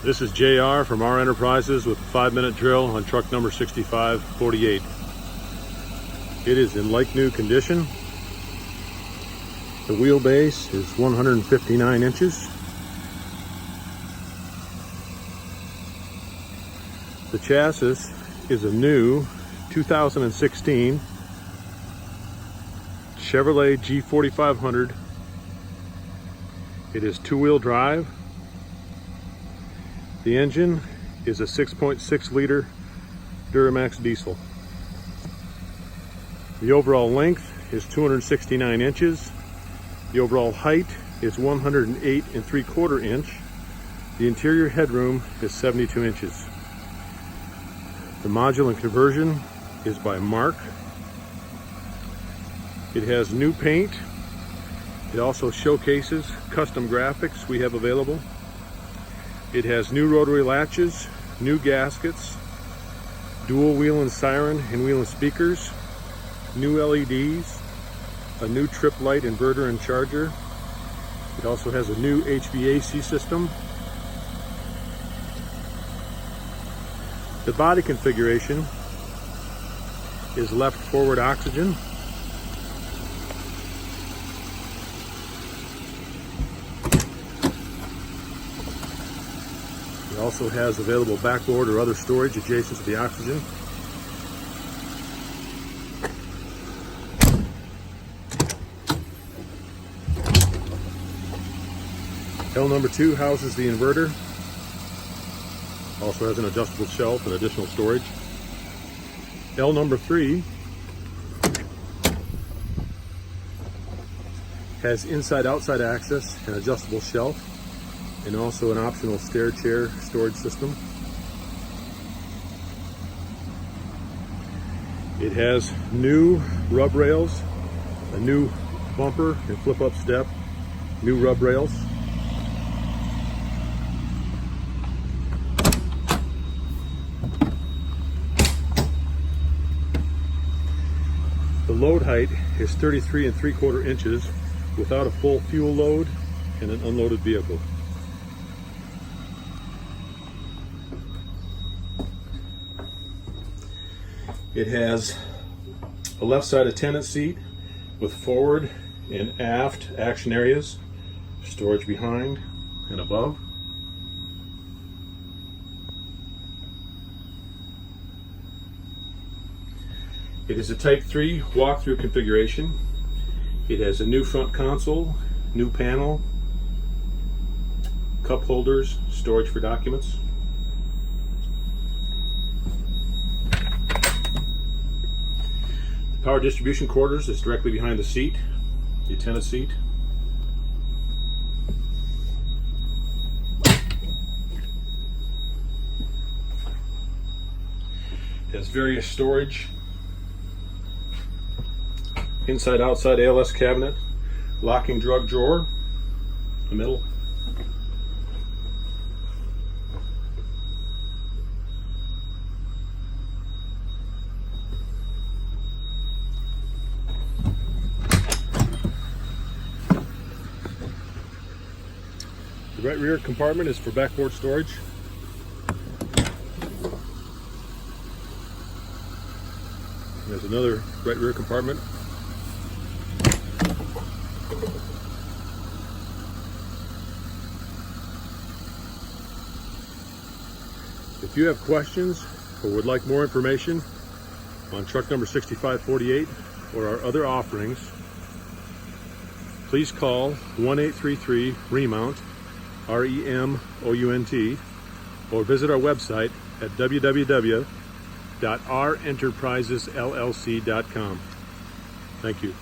This is JR from R Enterprises with a 5-minute drill on truck number 6548. It is in like new condition. The wheelbase is 159 inches. The chassis is a new 2016 Chevrolet G4500. It is 2-wheel drive. The engine is a 6.6 liter Duramax diesel. The overall length is 269 inches. The overall height is 108 3/4 inch. The interior headroom is 72 inches. The module and conversion is by Marque. It has new paint. It also showcases custom graphics we have available. It has new rotary latches, new gaskets, dual wheel and siren and wheel and speakers, new LEDs, a new trip light inverter and charger. It also has a new HVAC system. The body configuration is left forward oxygen. It also has available backboard or other storage adjacent to the oxygen. L number 2 houses the inverter. Also has an adjustable shelf and additional storage. L number 3 has inside-outside access and adjustable shelf, and also an optional stair chair storage system. It has new rub rails, a new bumper and flip-up step, new rub rails. The load height is 33 3/4 inches without a full fuel load and an unloaded vehicle. It has a left-sided attendant seat with forward and aft action areas, storage behind and above. It is a Type 3 walk-through configuration. It has a new front console, new panel, cup holders, storage for documents. Power distribution quarters is directly behind the seat, the attendant seat. It has various storage, inside-outside ALS cabinet, locking drug drawer in the middle. The right rear compartment is for backboard storage. There's another right rear compartment. If you have questions or would like more information on truck number 6548 or our other offerings, please call 1-833-REMount, REMOUNT, or visit our website at www.renterprisesllc.com. Thank you.